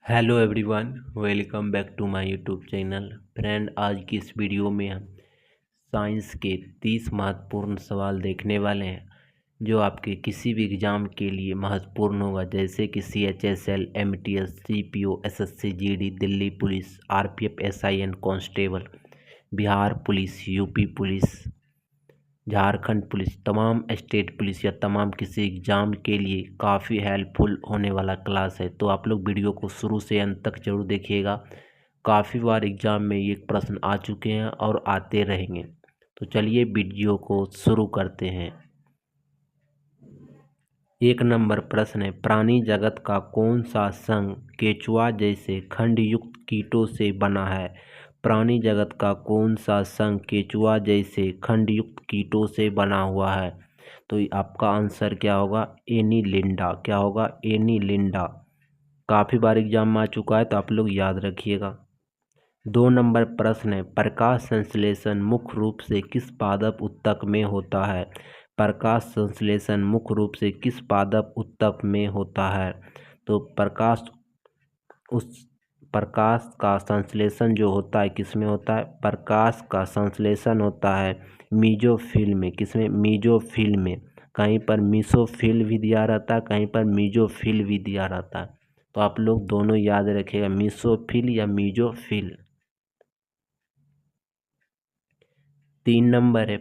Hello everyone, welcome back to my YouTube channel. Friend, आज की इस वीडियो में हम साइंस के 30 महत्वपूर्ण सवाल देखने वाले हैं जो आपके किसी भी एग्ज़ाम के लिए महत्वपूर्ण होगा, जैसे कि CHSL, MTS, CPO, SSC, GD, Delhi police, RPF, SIN constable, Bihar police, UP police, Jharkhand police, तमाम स्टेट पुलिस या तमाम किसी एग्ज़ाम के लिए काफ़ी हेल्पफुल होने वाला क्लास है। तो आप लोग वीडियो को शुरू से अंत तक जरूर देखिएगा। काफ़ी बार एग्ज़ाम में ये प्रश्न आ चुके हैं और आते रहेंगे। तो चलिए वीडियो को शुरू करते हैं। 1 नंबर प्रश्न है, प्राणी जगत का कौन सा संघ केचुआ जैसे खंडयुक्त कीटों से बना है? प्राणी जगत का कौन सा संघ केचुआ जैसे खंडयुक्त कीटों से बना हुआ है? तो आपका आंसर क्या होगा? एनीलिंडा। क्या होगा? एनीलिंडा। काफ़ी बार एग्जाम में आ चुका है, तो आप लोग याद रखिएगा। 2 नंबर प्रश्न है, प्रकाश संश्लेषण मुख्य रूप से किस पादप ऊतक में होता है? प्रकाश संश्लेषण मुख्य रूप से किस पादप ऊतक में होता है? तो प्रकाश का संश्लेषण जो होता है किस में होता है? प्रकाश का संश्लेषण होता है मीजोफिल में। किसमें? मीजोफिल में। कहीं पर मीसोफिल भी दिया रहता है, कहीं पर मीजोफिल भी दिया रहता है। तो आप लोग दोनों याद रखिएगा, मीसोफिल या मीजोफिल। 3 नंबर है,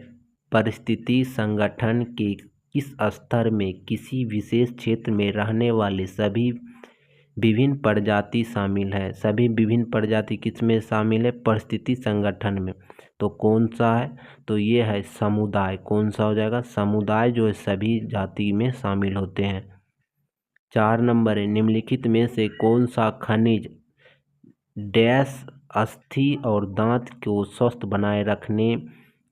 परिस्थिति संगठन के किस स्तर में किसी विशेष क्षेत्र में रहने वाले सभी विभिन्न प्रजाति शामिल है? सभी विभिन्न प्रजाति किस में शामिल है? परिस्थिति संगठन में। तो कौन सा है? तो ये है समुदाय। कौन सा हो जाएगा? समुदाय जो है सभी जाति में शामिल होते हैं। 4 नंबर है, निम्नलिखित में से कौन सा खनिज डैश अस्थि और दांत को स्वस्थ बनाए रखने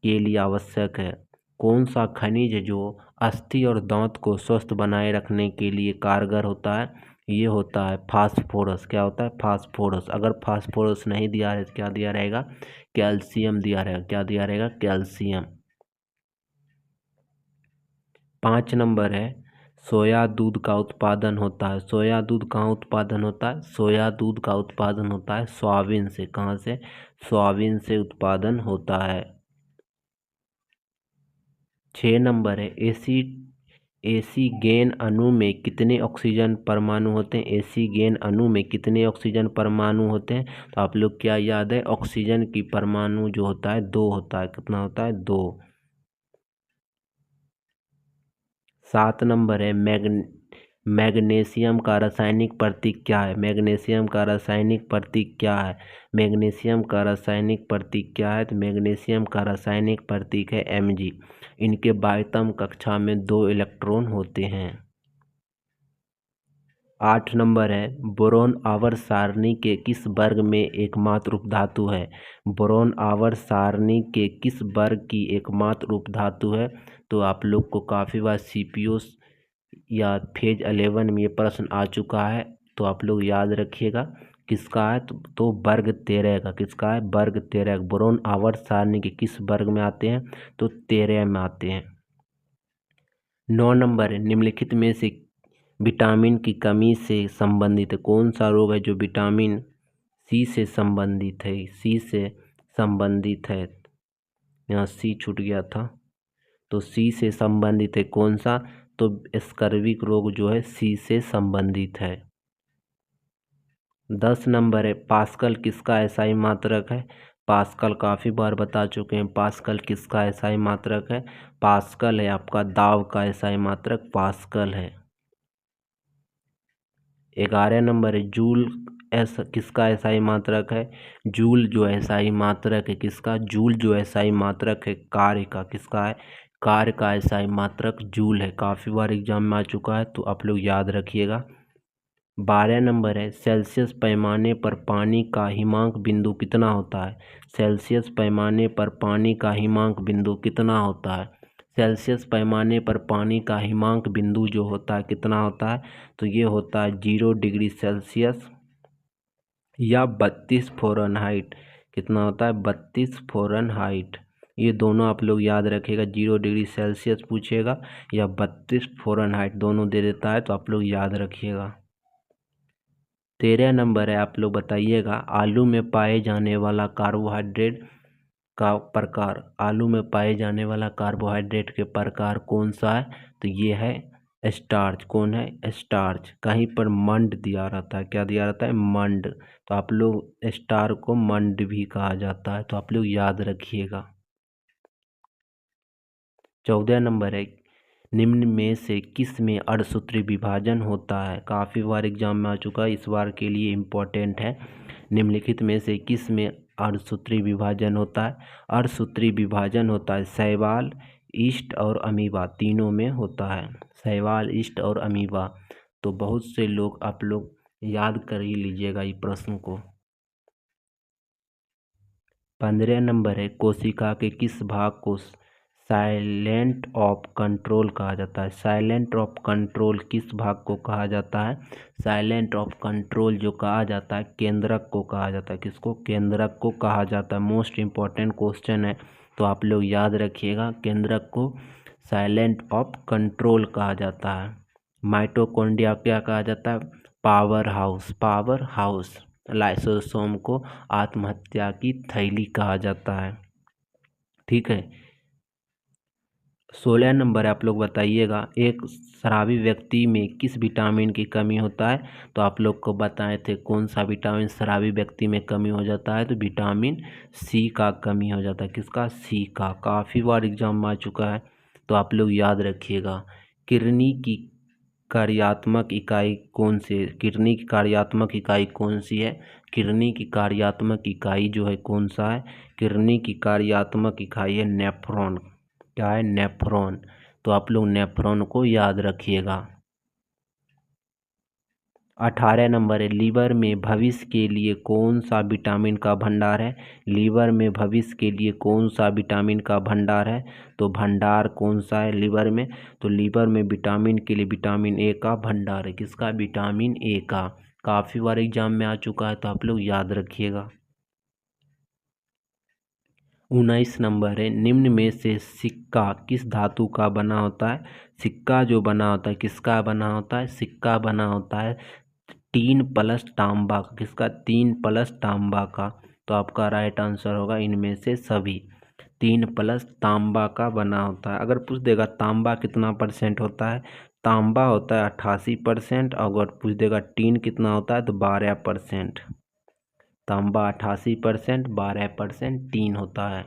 के लिए आवश्यक है? कौन सा खनिज जो अस्थि और दांत को स्वस्थ बनाए रखने के लिए कारगर होता है? ये होता है फास्फोरस। क्या होता है? फास्फोरस। अगर फास्फोरस नहीं दिया है तो क्या दिया रहेगा? कैल्शियम दिया रहेगा। क्या दिया रहेगा? कैल्शियम। 5 नंबर है, सोया दूध का उत्पादन होता है। सोया दूध कहाँ उत्पादन होता है? सोया दूध का उत्पादन होता है सोयाबीन से। कहाँ से? सोयाबीन से उत्पादन होता है। 6 नंबर है, एसीगेन अणु में कितने ऑक्सीजन परमाणु होते हैं? एसीगेन अणु में कितने ऑक्सीजन परमाणु होते हैं? तो आप लोग क्या याद है? ऑक्सीजन की परमाणु जो होता है 2 होता है। कितना होता है? 2। 7 नंबर है, मैग्नीशियम का रासायनिक प्रतीक क्या है? मैग्नीशियम का रासायनिक प्रतीक क्या है? मैग्नीशियम का रासायनिक प्रतीक क्या है? तो मैग्नीशियम का रासायनिक प्रतीक है Mg। इनके बाह्यतम कक्षा में 2 इलेक्ट्रॉन होते हैं। 8 नंबर है, बोरोन आवर्त सारणी के किस वर्ग में एकमात्र उपधातु है? बोरोन आवर्त सारणी के किस वर्ग की एकमात्र उपधातु है? तो आप लोग को काफ़ी बार CPO या फेज 11 में ये प्रश्न आ चुका है, तो आप लोग याद रखिएगा किसका है। तो वर्ग 13 का। किसका है? वर्ग 13। बोरोन आवर्त सारणी के किस वर्ग में आते हैं? तो 13 में आते हैं। 9 नंबर है, निम्नलिखित में से विटामिन की कमी से संबंधित है? कौन सा रोग है जो विटामिन सी से संबंधित है? सी से संबंधित है। यहाँ सी छूट गया था, तो सी से संबंधित है कौन सा? तो स्कर्विक रोग जो है सी से संबंधित है। 10 नंबर है, पास्कल किसका एसआई मात्रक है? पास्कल काफ़ी बार बता चुके हैं। पास्कल किसका एसआई मात्रक है? पास्कल है आपका दाब का एसआई मात्रक पास्कल है। 11 नंबर है, जूल किसका एसआई मात्रक है? जूल जो एसआई मात्रक है किसका? जूल जो एसआई मात्रक है कार्य का। किसका है? कार्य का एसआई मात्रक जूल है। काफ़ी बार एग्जाम में आ चुका है, तो आप लोग याद रखिएगा। 12 नंबर है, सेल्सियस पैमाने पर पानी का हिमांक बिंदु कितना होता है? सेल्सियस पैमाने पर पानी का हिमांक बिंदु कितना होता है? सेल्सियस पैमाने पर पानी का हिमांक बिंदु जो होता है कितना होता है? तो ये होता है 0 डिग्री सेल्सियस या 32 फ़ारेनहाइट। कितना होता है? 32 फ़ारेनहाइट। ये दोनों आप लोग याद रखिएगा, 0 डिग्री सेल्सियस पूछेगा या 32 फ़ारेनहाइट, दोनों दे देता है, तो आप लोग याद रखिएगा। 13 नंबर है, आप लोग बताइएगा आलू में पाए जाने वाला कार्बोहाइड्रेट का प्रकार। आलू में पाए जाने वाला कार्बोहाइड्रेट के प्रकार कौन सा है? तो ये है स्टार्च। कौन है? स्टार्च। कहीं पर मंड दिया रहता है, क्या दिया रहता है? मंड। तो आप लोग स्टार को मंड भी कहा जाता है, तो आप लोग याद रखिएगा। 14 नंबर है, निम्न में से किस में अर्धसूत्री विभाजन होता है? काफ़ी बार एग्जाम में आ चुका है, इस बार के लिए इम्पोर्टेंट है। निम्नलिखित में से किस में अर्धसूत्री विभाजन होता है? अर्धसूत्री विभाजन होता है शैवाल, ईस्ट और अमीबा, तीनों में होता है। शैवाल, ईस्ट और अमीबा। तो बहुत से लोग, आप लोग याद कर ही लीजिएगा ये प्रश्न को। 15 नंबर है, कोशिका के किस भाग को साइलेंट ऑफ कंट्रोल कहा जाता है? साइलेंट ऑफ कंट्रोल किस भाग को कहा जाता है? साइलेंट ऑफ कंट्रोल जो कहा जाता है, केंद्रक को कहा जाता है। किसको? केंद्रक को कहा जाता है। मोस्ट इम्पॉर्टेंट क्वेश्चन है, तो आप लोग याद रखिएगा, केंद्रक को साइलेंट ऑफ कंट्रोल कहा जाता है। माइटोकॉन्ड्रिया क्या कहा जाता है? Power house. Power house. Lysosome को आत्महत्या की थैली कहा जाता है। ठीक है। 16 नंबर है, आप लोग बताइएगा एक शराबी व्यक्ति में किस विटामिन की कमी होता है? तो आप लोग को बताए थे कौन सा विटामिन शराबी व्यक्ति में कमी हो जाता है, तो विटामिन सी का कमी हो जाता है। किसका? सी का। काफ़ी बार एग्जाम में आ चुका है, तो आप लोग याद रखिएगा। किडनी की कार्यात्मक इकाई कौन सी है? किडनी की कार्यात्मक इकाई कौन सी है? किडनी की कार्यात्मक इकाई जो है कौन सा है? किडनी की कार्यात्मक इकाई है नेफ्रॉन। क्या है? नेफ्रॉन। तो आप लोग नेफ्रॉन को याद रखिएगा। 18 नंबर है, लीवर में भविष्य के लिए कौन सा विटामिन का भंडार है? लीवर में भविष्य के लिए कौन सा विटामिन का भंडार है? तो भंडार कौन सा है लीवर में? तो लीवर में विटामिन के लिए विटामिन ए का भंडार है। किसका? विटामिन ए का। काफ़ी बार एग्जाम में आ चुका है, तो आप लोग याद रखिएगा। 19 नंबर है, निम्न में से सिक्का किस धातु का बना होता है? सिक्का जो बना होता है, किसका बना होता है? सिक्का बना होता है 3+ तांबा का। किसका? 3+ तांबा का। तो आपका राइट आंसर होगा इनमें से सभी। 3+ तांबा का बना होता है। अगर पूछ देगा तांबा कितना % होता है, तांबा होता है 88%। अगर पूछ देगा टीन कितना होता है, तो 12%। तांबा 88%, 12% टीन होता है।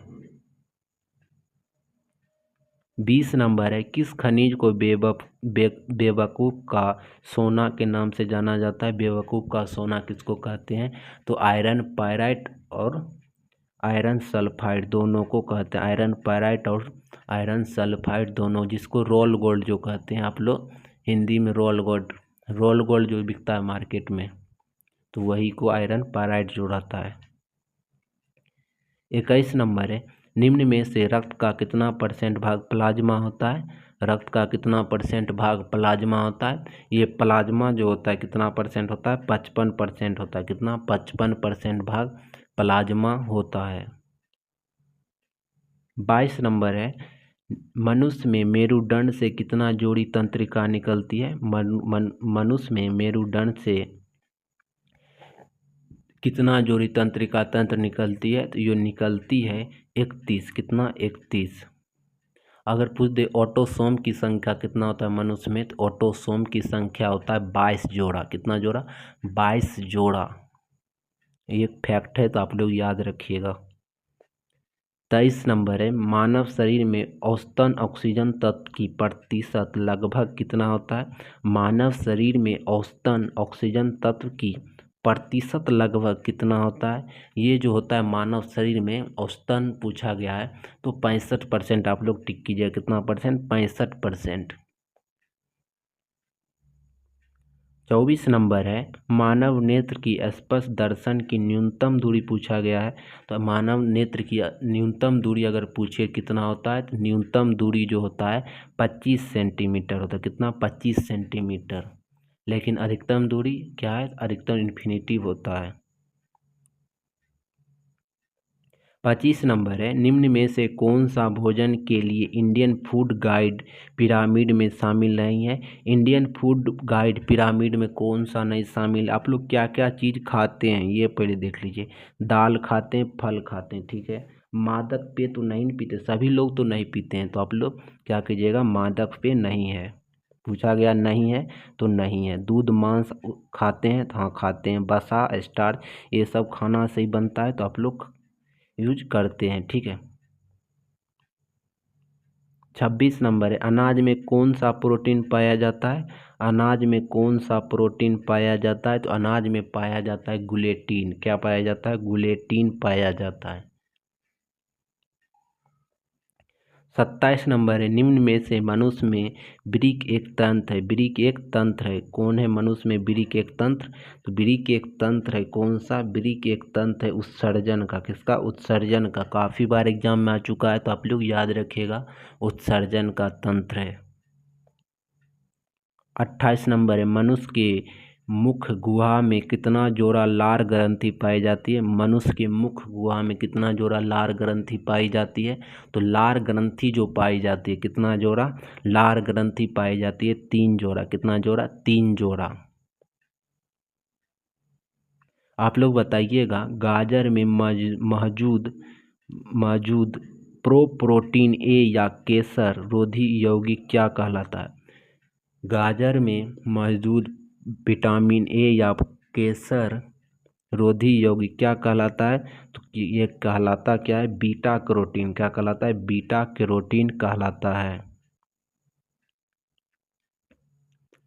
20 नंबर है, किस खनिज को बेवकूफ़ का सोना के नाम से जाना जाता है? बेवकूफ़ का सोना किसको कहते हैं? तो आयरन पायराइट और आयरन सल्फाइड दोनों को कहते हैं। आयरन पायराइट और आयरन सल्फाइड दोनों, जिसको रोल गोल्ड जो कहते हैं आप लोग हिंदी में। रोल गोल्ड, रोल गोल्ड जो बिकता है मार्केट में, तो वही को आयरन पायराइट जो रहता है। 21 नंबर है, निम्न में से रक्त का कितना % भाग प्लाज्मा होता है? रक्त का कितना % भाग प्लाज्मा होता है? ये प्लाज्मा जो होता है कितना % होता है? 55% होता है। कितना? 55% भाग प्लाज्मा होता है। 22 नंबर है, मनुष्य में मेरुदंड से कितना जोड़ी तंत्रिका निकलती है? मनुष्य में मेरुदंड से कितना जोड़ी तंत्रिका तंत्र निकलती है? तो ये निकलती है 31। कितना? 31। अगर पूछ दे ऑटोसोम की संख्या कितना होता है मनुष्य में, तो ऑटोसोम की संख्या होता है 22 जोड़ा। कितना जोड़ा? 22 जोड़ा। ये फैक्ट है, तो आप लोग याद रखिएगा। 23 नंबर है, मानव शरीर में औसतन ऑक्सीजन तत्व की प्रतिशत लगभग कितना होता है? मानव शरीर में औसतन ऑक्सीजन तत्व की प्रतिशत लगभग कितना होता है? ये जो होता है मानव शरीर में औसतन पूछा गया है, तो 65%। आप लोग टिक कीजिए, कितना %? 65%। 24 नंबर है, मानव नेत्र की स्पर्श दर्शन की न्यूनतम दूरी पूछा गया है। तो मानव नेत्र की न्यूनतम दूरी अगर पूछे कितना होता है, तो न्यूनतम दूरी जो होता है 25 सेंटीमीटर होता है। कितना? 25 सेंटीमीटर। लेकिन अधिकतम दूरी क्या है? अधिकतम इन्फिनिटी होता है। 25 नंबर है, निम्न में से कौन सा भोजन के लिए इंडियन फूड गाइड पिरामिड में शामिल नहीं है। इंडियन फूड गाइड पिरामिड में कौन सा नहीं शामिल। आप लोग क्या क्या चीज़ खाते हैं ये पहले देख लीजिए। दाल खाते हैं, फल खाते हैं, ठीक है। मादक पेय तो नहीं पीते, सभी लोग तो नहीं पीते हैं, तो आप लोग क्या कीजिएगा, मादक पेय नहीं है। पूछा गया नहीं है तो नहीं है। दूध मांस खाते हैं तो हाँ खाते हैं। वसा स्टार्च ये सब खाना से ही बनता है, तो आप लोग यूज करते हैं, ठीक है। 26 नंबर है, अनाज में कौन सा प्रोटीन पाया जाता है। अनाज में कौन सा प्रोटीन पाया जाता है, तो अनाज में पाया जाता है गुलेटिन। क्या पाया जाता है, गुलेटिन पाया जाता है। 27 नंबर है, निम्न में से मनुष्य में वृक्क एक तंत्र है। वृक्क एक तंत्र है, कौन है मनुष्य में वृक्क एक तंत्र, तो वृक्क एक तंत्र है कौन सा, वृक्क एक तंत्र है उत्सर्जन का। किसका, उत्सर्जन का। काफ़ी बार एग्जाम में आ चुका है, तो आप लोग याद रखिएगा, उत्सर्जन का तंत्र है। 28 नंबर है, मनुष्य के मुख गुहा में कितना जोड़ा लार ग्रंथि पाई जाती है। मनुष्य के मुख गुहा में कितना जोड़ा लार ग्रंथि पाई जाती है, तो लार ग्रंथि जो पाई जाती है, कितना जोड़ा लार ग्रंथि पाई जाती है, 3 जोड़ा। कितना जोड़ा, 3 जोड़ा। आप लोग बताइएगा, गाजर में मौजूद मौजूद प्रोटीन ए या केसर रोधी यौगिक क्या कहलाता है। गाजर में मौजूद विटामिन ए या केसर रोधी यौगिक क्या कहलाता है, तो ये कहलाता क्या है, बीटा कैरोटीन। क्या कहलाता है, बीटा कैरोटीन कहलाता है।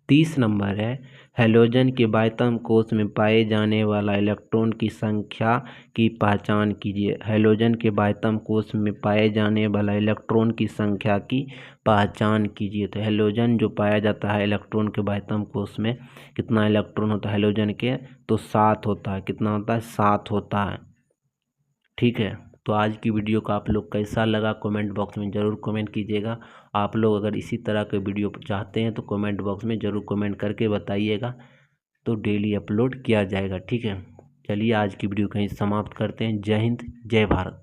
30 नंबर है, हैलोजन के बाह्यतम कोश में पाए जाने वाला इलेक्ट्रॉन की संख्या की पहचान कीजिए। हैलोजन के बाह्यतम कोश में पाए जाने वाला इलेक्ट्रॉन की संख्या की पहचान कीजिए। तो हैलोजन जो पाया जाता है इलेक्ट्रॉन के बाह्यतम कोश में, कितना इलेक्ट्रॉन होता है हैलोजन के, तो 7 होता है। कितना होता है, 7 होता है, ठीक है। तो आज की वीडियो का आप लोग कैसा लगा कमेंट बॉक्स में ज़रूर कमेंट कीजिएगा। आप लोग अगर इसी तरह के वीडियो चाहते हैं तो कमेंट बॉक्स में ज़रूर कमेंट करके बताइएगा, तो डेली अपलोड किया जाएगा, ठीक है। चलिए आज की वीडियो कहीं समाप्त करते हैं। जय हिंद, जय भारत।